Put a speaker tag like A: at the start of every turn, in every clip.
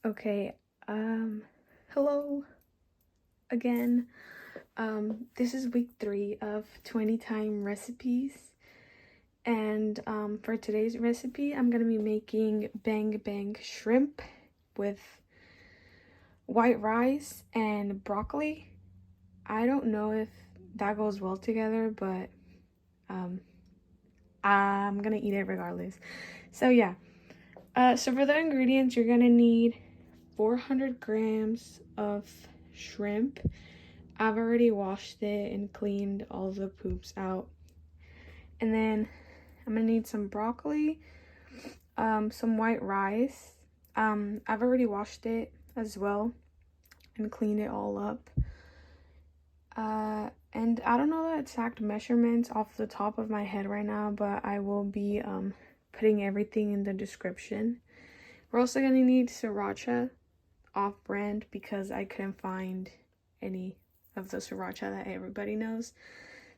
A: Okay, hello again. This is week 3 of 20 time recipes. And for today's recipe, I'm gonna be making bang bang shrimp with white rice and broccoli. I don't know if that goes well together, but I'm gonna eat it regardless. So yeah. So for the ingredients, you're gonna need 400 grams of shrimp. I've already washed it and cleaned all the poops out. And then I'm gonna need some broccoli, some white rice. I've already washed it as well and cleaned it all up. And I don't know the exact measurements off the top of my head right now, but I will be putting everything in the description. We're also gonna need sriracha off-brand because I couldn't find any of the sriracha that everybody knows.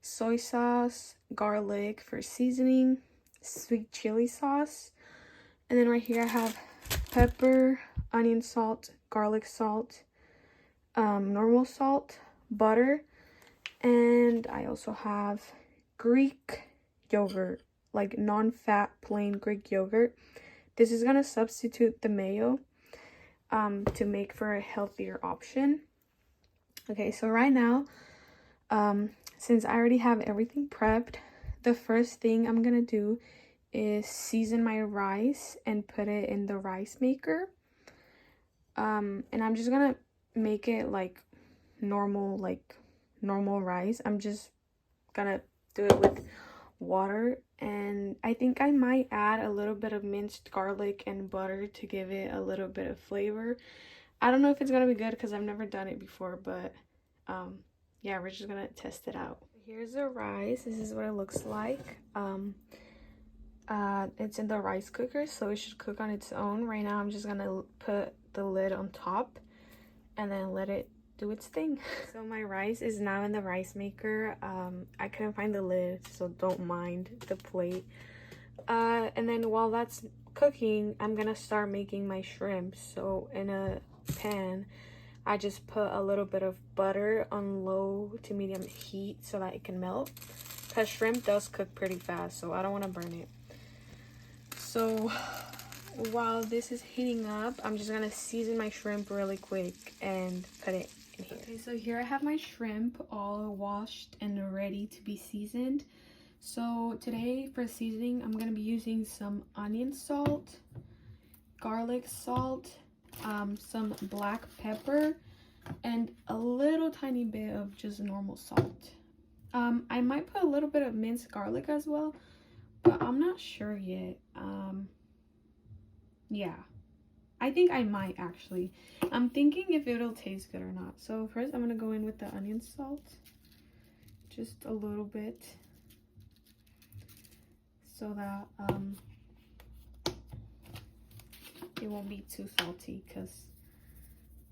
A: Soy sauce, garlic for seasoning, sweet chili sauce, and then right here I have pepper, onion salt, garlic salt, normal salt, butter, and I also have Greek yogurt, like non-fat plain Greek yogurt. This is gonna substitute the mayo to make for a healthier option. Okay, so right now, since I already have everything prepped, the first thing I'm gonna do is season my rice and put it in the rice maker. And I'm just gonna make it like normal rice. I'm just gonna do it with water, and I think I might add a little bit of minced garlic and butter to give it a little bit of flavor. I don't know if it's gonna be good because I've never done it before, but yeah, we're just gonna test it out. Here's the rice. This is what it looks like. It's in the rice cooker, so it should cook on its own. Right now I'm just gonna put the lid on top and then let it do its thing. So my rice is now in the rice maker. I couldn't find the lid, so don't mind the plate. And then while that's cooking, I'm gonna start making my shrimp. So in a pan, I just put a little bit of butter on low to medium heat so that it can melt, because shrimp does cook pretty fast, so I don't want to burn it. So while this is heating up, I'm just gonna season my shrimp really quick and put it in here. Okay, so here I have my shrimp all washed and ready to be seasoned. So today for seasoning, I'm gonna be using some onion salt, garlic salt, some black pepper, and a little tiny bit of just normal salt. I might put a little bit of minced garlic as well, but I'm not sure yet. Yeah, I think I might actually. I'm thinking if it'll taste good or not. So first I'm gonna go in with the onion salt, just a little bit, so that it won't be too salty, because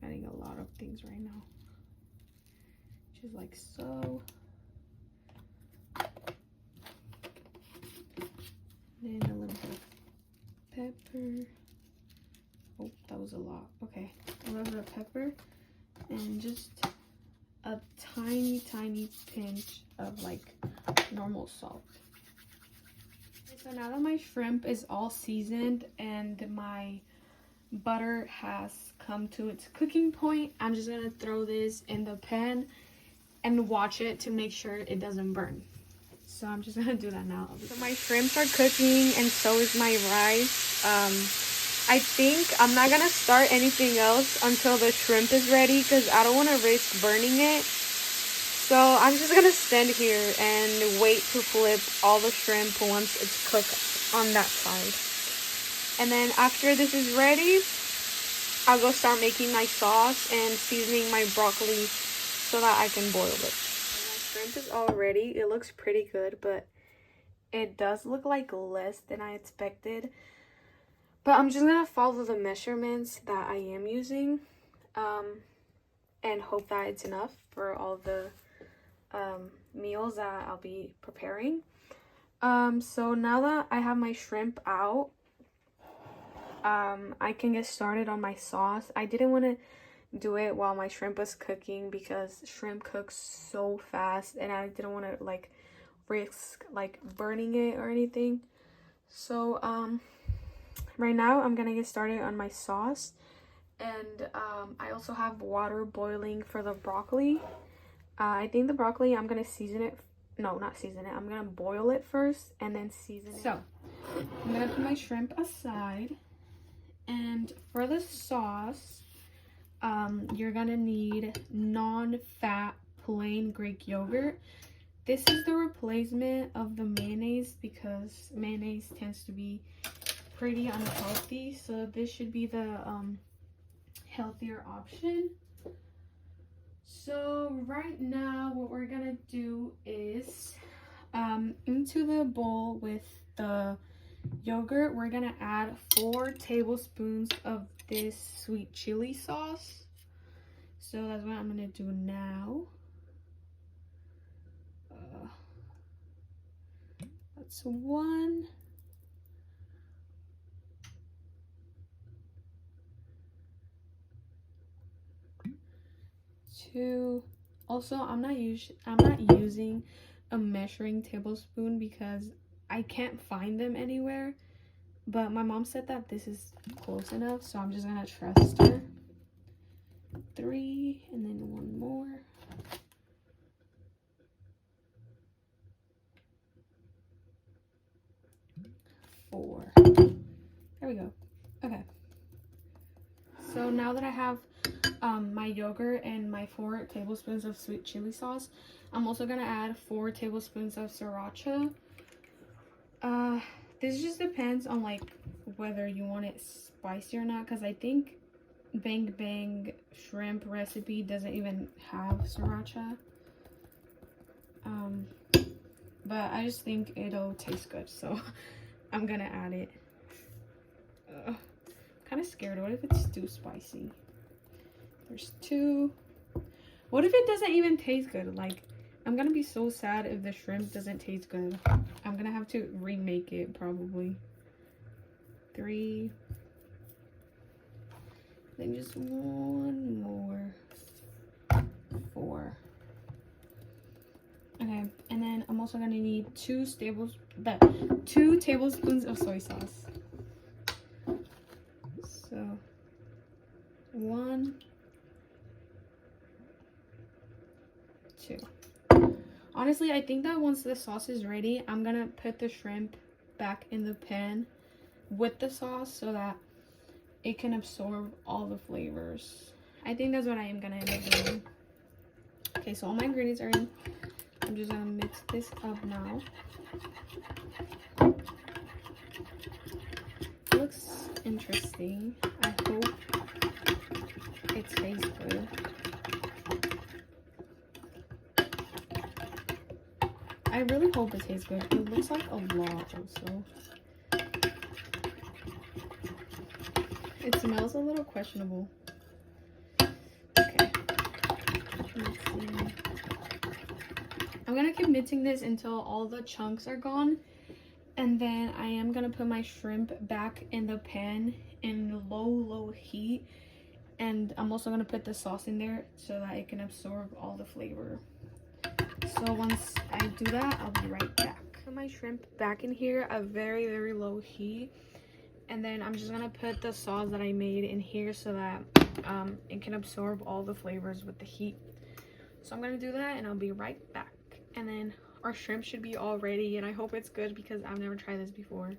A: I'm adding a lot of things right now. Just like so. Then a little bit of pepper. Oh, that was a lot. Okay, a little bit of pepper and just a tiny pinch of like normal salt. So now that my shrimp is all seasoned and my butter has come to its cooking point, I'm just gonna throw this in the pan and watch it to make sure it doesn't burn. So I'm just gonna do that now. So my shrimps are cooking and so is my rice. I think I'm not gonna start anything else until the shrimp is ready, because I don't want to risk burning it. So I'm just gonna stand here and wait to flip all the shrimp once it's cooked on that side. And then after this is ready, I'll go start making my sauce and seasoning my broccoli so that I can boil it. My shrimp is all ready. It looks pretty good, but it does look like less than I expected. But I'm just gonna follow the measurements that I am using, and hope that it's enough for all the meals that I'll be preparing. So now that I have my shrimp out, I can get started on my sauce. I didn't want to do it while my shrimp was cooking because shrimp cooks so fast and I didn't want to like risk like burning it or anything. So right now I'm gonna get started on my sauce, and I also have water boiling for the broccoli. I think the broccoli I'm gonna season it. No, not season it. I'm gonna boil it first and then season it. So I'm gonna put my shrimp aside, and for the sauce you're gonna need non-fat plain Greek yogurt. This is the replacement of the mayonnaise because mayonnaise tends to be pretty unhealthy, so this should be the healthier option. So right now what we're gonna do is into the bowl with the yogurt, we're gonna add 4 tablespoons of this sweet chili sauce. So that's what I'm gonna do now. That's 1. 2. Also, I'm not using a measuring tablespoon because I can't find them anywhere. But my mom said that this is close enough, so I'm just gonna trust her. 3, and then 1 more. 4. There we go. Okay. So now that I have my yogurt and my 4 tablespoons of sweet chili sauce, I'm also gonna add 4 tablespoons of sriracha. This just depends on like whether you want it spicy or not, because I think Bang Bang shrimp recipe doesn't even have sriracha. But I just think it'll taste good, so I'm gonna add it. Kind of scared. What if it's too spicy? There's 2. What if it doesn't even taste good? Like, I'm gonna be so sad if the shrimp doesn't taste good. I'm gonna have to remake it probably. 3. Then just 1 more. 4. Okay, and then I'm also gonna need 2 tablespoons of soy sauce. So 1, 2. Honestly, I think that once the sauce is ready, I'm gonna put the shrimp back in the pan with the sauce so that it can absorb all the flavors. I think that's what I am gonna end up doing. Okay, so all my ingredients are in. I'm just gonna mix this up now. It looks interesting. I hope it tastes good. I really hope it tastes good. It looks like a lot also. It smells a little questionable. Okay. Mixing. I'm gonna keep mixing this until all the chunks are gone. And then I am gonna put my shrimp back in the pan in low heat. And I'm also gonna put the sauce in there so that it can absorb all the flavor. So once I do that, I'll be right back. Put my shrimp back in here at very low heat, and then I'm just gonna put the sauce that I made in here so that it can absorb all the flavors with the heat. So I'm gonna do that and I'll be right back. And then our shrimp should be all ready, and I hope it's good because I've never tried this before.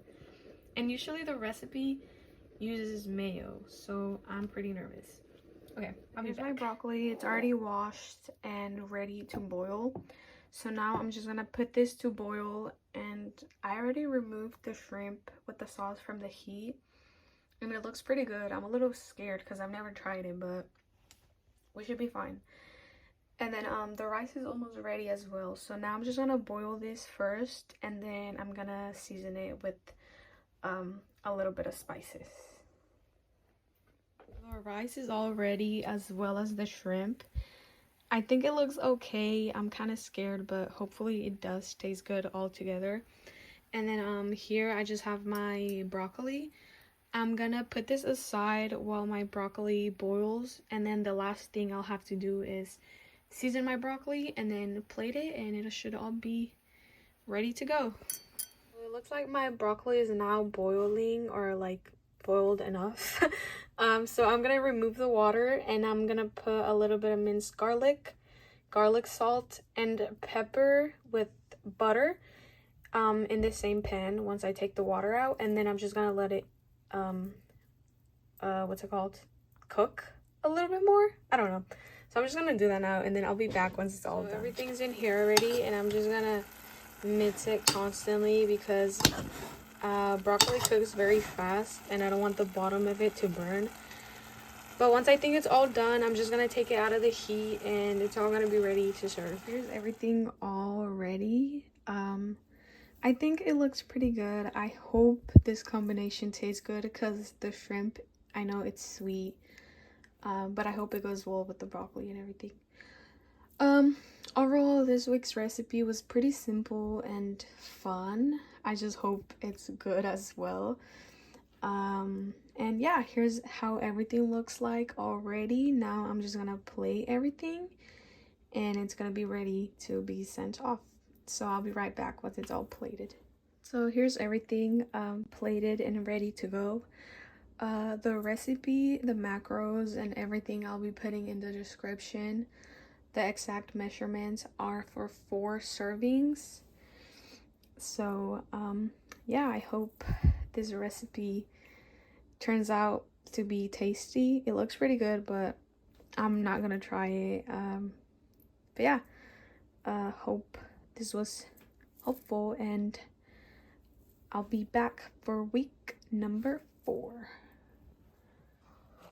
A: And usually the recipe uses mayo, so I'm pretty nervous. Okay, here's my broccoli. It's already washed and ready to boil. So now I'm just gonna put this to boil, and I already removed the shrimp with the sauce from the heat, and it looks pretty good. I'm a little scared because I've never tried it, but we should be fine. And then the rice is almost ready as well. So now I'm just gonna boil this first, and then I'm gonna season it with a little bit of spices. The rice is all ready as well as the shrimp. I think it looks okay. I'm kind of scared, but hopefully it does taste good all together. And then here I just have my broccoli. I'm gonna put this aside while my broccoli boils, and then the last thing I'll have to do is season my broccoli and then plate it, and it should all be ready to go. It looks like my broccoli is now boiling, or like boiled enough. So I'm gonna remove the water, and I'm gonna put a little bit of minced garlic salt, and pepper with butter in the same pan once I take the water out, and then I'm just gonna let it what's it called, cook a little bit more. I don't know, so I'm just gonna do that now, and then I'll be back once it's all done. Everything's in here already, and I'm just gonna mix it constantly because broccoli cooks very fast and I don't want the bottom of it to burn. But once I think it's all done, I'm just gonna take it out of the heat, and it's all gonna be ready to serve. Here's everything all ready. I think it looks pretty good. I hope this combination tastes good because the shrimp, I know it's sweet, but I hope it goes well with the broccoli and everything. Overall, this week's recipe was pretty simple and fun. I just hope it's good as well. And yeah, here's how everything looks like already. Now I'm just gonna plate everything, and it's gonna be ready to be sent off. So I'll be right back once it's all plated. So here's everything plated and ready to go. The recipe, the macros, and everything I'll be putting in the description. The exact measurements are for 4 servings. So yeah, I hope this recipe turns out to be tasty. It looks pretty good, but I'm not gonna try it. But yeah, hope this was helpful, and I'll be back for week number 4.